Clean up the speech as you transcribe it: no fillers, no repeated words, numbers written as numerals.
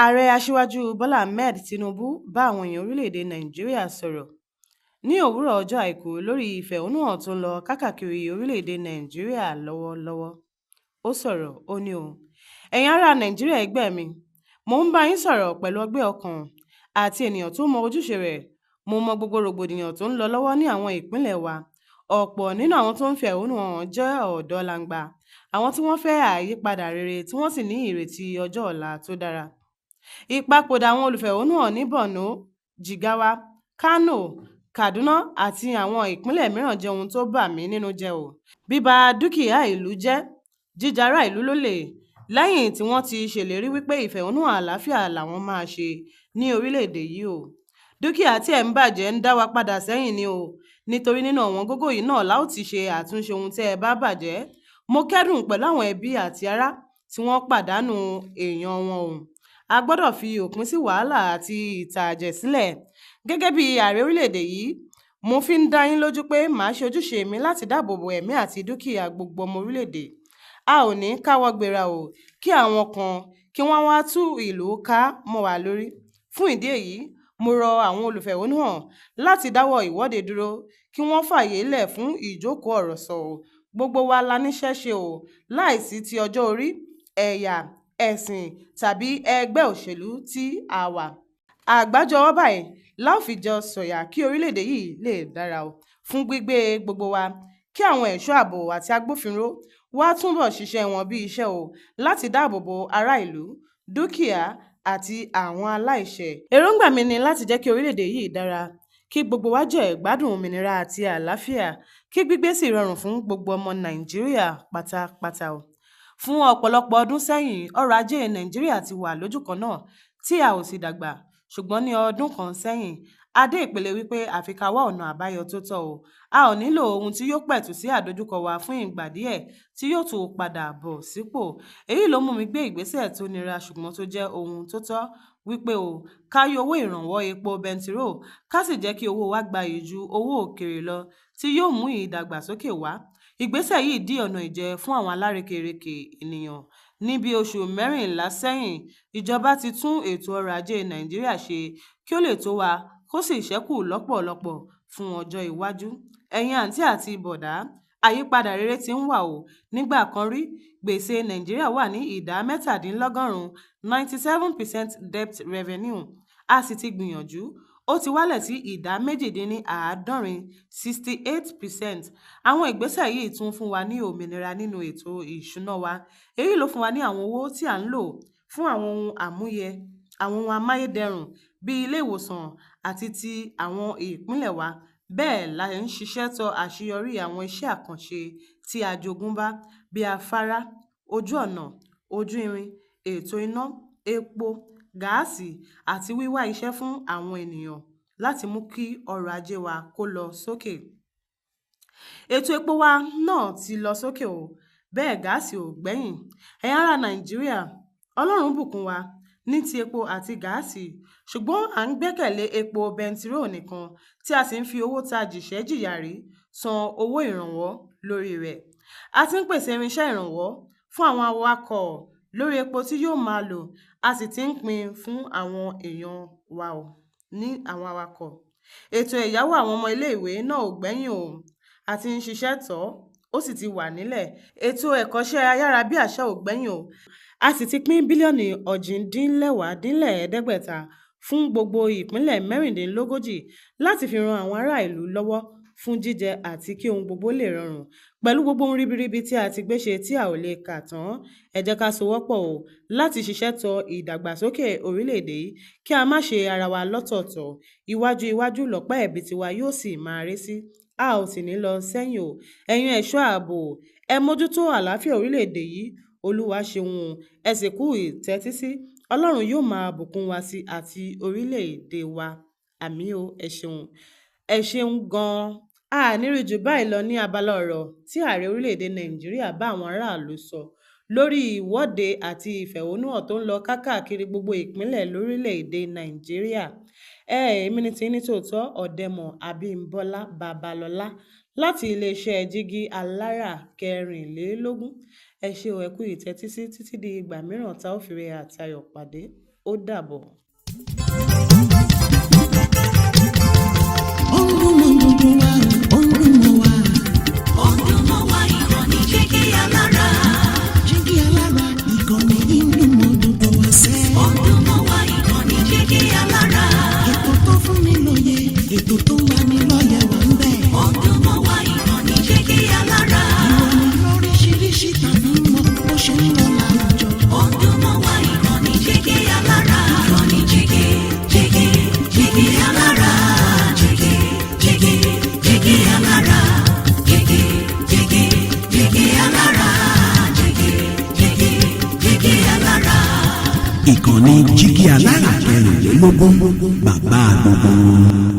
Ààrẹ Aṣíwájú Bọ́lá Ahmed Tinubu bá àwọn èèyàn orílẹ̀-èdè Nàìjíríà sọ̀rọ̀ ní òwúrọ̀ ọjọ́ Àìkú lórí ìfẹ̀hónúhàn tó ń lọ káàkiri orílẹ̀-èdè Nàìjíríà lọ́wọ́lọ́wọ́. Ó sọ̀rọ̀, ó ní ẹ̀yin ará Nàìjíríà ẹgbẹ́ mi, mò ń bá yín sọ̀rọ̀ pẹ̀lú ọgbẹ́ ọkàn àti ènìyàn tó mọ ojúṣe rẹ̀. Mo mọ gbogbo rògbòdìyàn tó ń lọ lọ́wọ́ ní àwọn ìpínlẹ̀ wa. Ọ̀pọ̀ nínú àwọn tó ń fi ẹ̀hónú hàn jẹ́ ọ̀dọ́ langba, àwọn tí wọ́n fẹ́ àyípadà rere tí wọ́n sì ní ìrètí ọjọ́ ọ̀la tó dára. Ìpapòdà àwọn olùfẹ̀hónúhàn ní Borno, Jigawa, Kano, Kaduna àti àwọn ìpínlẹ̀ mìíràn jẹ́ ohun tó bà mí nínú jẹ́. Bíba dúkìá ìlú jẹ́, jíjà ará ìlú lólè, lẹ́yìn tí wọ́n ti ṣèlérí wípé ìfẹ̀hónúhàn àlàáfíà làwọn máa ṣe ní orílẹ̀-èdè yìí. Dúkìá tí ẹ̀ ń bàjẹ́ ń dá wa padà sẹ́yìn ni nítorí nínú ọ̀wọ́n gógó yìí náà la ó ti ṣe àtúnṣe ohun tẹ́ ẹ bá bàjẹ́. Mo kẹ́dùn pẹ̀lú àwọn ẹbí àti ará tí wọ́n pàdánù èèyàn wọn. A gbọ́dọ̀ fi òpin sí wàhálà àti ìtàjẹ̀ sílẹ̀. Gẹ́gẹ́ bí ààrẹ orílẹ̀-èdè yìí, mo fi ń dá yín lójú pé màá ṣe ojúṣe mi láti dáàbò bo ẹ̀mí àti dúkìá gbogbo ọmọ orílẹ̀-èdè. A ò ní káwọ́ gbéra kí àwọn kan kí wọ́n wá tú ìlú ká mọ́ wa lórí. Fún ìdí èyí, mo rọ àwọn olùfẹ̀hónúhàn láti dáwọ́ ìwọ́de dúró kí wọ́n fààyè lẹ̀ fún ìjókòó ọ̀rọ̀ sọ. Gbogbo wa la níṣẹ́ ṣe láìsí ti ọjọ́ orí, ẹ̀yà, ẹ̀sìn tàbí ẹgbẹ́ òṣèlú tí a wà. Àgbájọ ọwọ́ báyìí la ó fi jọ sọ̀yà kí orílẹ̀-èdè yìí lè dára fún gbígbé gbogbo wa, kí àwọn ẹ̀ṣọ́ ààbò àti agbófinró wá túbọ̀ ṣiṣẹ́ wọn bí iṣẹ́ láti dáàbò bo ará ìlú, dúkìá àti àwọn aláìṣẹ̀. Èròǹgbà mi ni láti jẹ́ kí orílẹ̀-èdè yìí dára, kí gbogbo wa jẹ ìgbádùn òmìnira àti àlàáfíà, kí gbígbé sì rọrùn fún gbogbo ọmọ Nàìjíríà pátápátá. Fún ọ̀pọ̀lọpọ̀ ọdún sẹ́yìn, ọrọ̀ ajé Nàìjíríà ti wà lójú kan náà tí a ò sì dàgbà. Ṣùgbọ́n ní ọdún kan sẹ́yìn, a dé ìpele wípé àfi ká wá ọ̀nà àbáyọ tó tọ́. A ò nílò ohun tí yóò pẹ̀tù sí àdojúkọ wa fún ìgbà díẹ̀ tí yóò tún padà bọ̀ sípò. Èyí ló mú mi gbé ìgbésẹ̀ tó nira ṣùgbọ́n tó jẹ́ ohun tó tọ́ wípé ká yọ owó ìrànwọ́ epo bẹntiró, ká sì jẹ́ kí owó wa gbayì ju owó òkèèrè lọ tí yóò mú ìdàgbàsókè wá. Ìgbésẹ̀ yìí dí ọ̀nà ìjẹ fún àwọn alárekereke ènìyàn. Ní bí oṣù 14 sẹ́yìn, ìjọba ti tún ètò ọrọ̀ ajé Nàìjíríà ṣe kí ó lè tó wa kó sì ṣẹ́kù lọ́pọ̀lọpọ̀ fún ọjọ́ iwájú. Ẹ̀yin àǹtí àti bọ̀dá, àyípadà rere ti ń wà Nígbà kan rí, gbèsè Nàìjíríà wà ní ìdá 97% 97% debt revenue. A sì ti gbìyànjú, ó ti wálẹ̀ sí ìdá 68% 68%. Àwọn ìgbésẹ̀ yìí tún fún wa ní òmìnira nínú ètò ìṣúná wa. Èyí ló fún wa ní àwọn owó tí à ń lò fún àwọn ohun àmúyẹ, àwọn ohun amáyédẹrùn bí ilé ìwòsàn àti ti àwọn ìpínlẹ̀ wa. Bẹ́ẹ̀ la ń ṣiṣẹ́ tọ àṣeyọrí àwọn iṣẹ́ àkànṣe tí a jogún bá bí afárá, ojú ọ̀nà, ojú irin, ètò iná, epo, gáàsì àti wíwá iṣẹ́ fún àwọn ènìyàn láti mú kí ọrọ̀ ajé wa kó lọ sókè. Ètò epo wa náà ti lọ sókè bẹ́ẹ̀ gáàsì ò gbẹ́yìn. Ẹ̀yin ará Nàìjíríà, Ọlọ́run bùkún wa ní ti epo àti gáàsì, ṣùgbọ́n à ń gbẹ́kẹ̀lé epo bẹntiró nìkan tí a sì ń fi owó tá a jìṣẹ́ jìyà rí san owó ìrànwọ́ lórí rẹ̀. A ti ń pèsè irinṣẹ́ ìrànwọ́ fún àwọn awakọ̀ lórí epo tí yóò máa lò, a sì ti ń pín fún àwọn èèyàn wa ní àwọn awakọ̀. Ètò ẹ̀yáwó àwọn ọmọ ilé-ìwé náà ò gbẹ́yìn a ti ń ṣiṣẹ́ tọ̀ ó sì ti wà nílẹ̀. Ètò ẹ̀kọ́ṣẹ́ ayárabíàṣá ò gbẹ́yìn a sì ti pín bílíọ̀nù 8.5 fún gbogbo ìpínlẹ̀ 36 láti fi ran àwọn ará ìlú lọ́wọ́ fún jíjẹ àti kí ohun gbogbo lè rọrùn. Pẹ̀lú gbogbo ohun ribiribi tí a ti gbé ṣe tí a ò lè kà tán, ẹ jẹ́ ká sowọ́pọ̀ láti ṣiṣẹ́ tọ ìdàgbàsókè orílẹ̀-èdè yìí, kí a má ṣe ara wa lọ́tọ̀ọ̀tọ̀. Iwájú iwájú lọ̀pá ẹ̀bì tiwa yóò sì máa ré sí. A ò sì ní lọ sẹ́yìn Ẹ̀yin ẹ̀ṣọ́ ààbò, ẹ mójútó àlàáfíà orílẹ̀-èdè yìí. Olúwa ṣeun ẹ sì kú ìtẹ́tísí. Ọlọ́run yóò máa bùkún wa sí àti orílẹ̀-èdè wa. Àmín ẹ ṣeun gan-an. A ní rí jù báyìí lọ ní abala ọ̀rọ̀ tí ààrẹ orílẹ̀-èdè Nàìjíríà bá àwọn aráàlú sọ lórí ìwọ́de àti ìfẹ̀hónúhàn tó ń lọ káàkiri gbogbo ìpínlẹ̀ lórílẹ̀-èdè Nàìjíríà. Èmi ni tiyín ní tòótọ́, Ọ̀dẹ́mọ̀ Abímbọ́lá Babalọ́lá láti iléeṣẹ́ Jígí Alára 24. Ẹ ṣé ẹ kú ìtẹ́tísí títí di ìgbà mìíràn tá ó fi re àti ayọ̀ pàdé. ó dàbọ̀. Ètò tó wà ní lọ́yẹ̀ wà ń bẹ̀. Ọdún mọ́ wá ìkànnì Jígí Alára. Ìròyìn lóríṣiríṣi tàbí mọ bó ṣe ń lọ láwùjọ. Ọdún mọ́ wá ìkànnì Jígí Alára. Ìkànnì Jígí, Jígí, Jígí Alára. Jígí, Jígí, Jígí Alára. Jígí, Jígí, Jígí Alára. Jígí, Jígí, Jígí Alára. Ìkànnì Jígí Alára 24 bàbá gbogbo.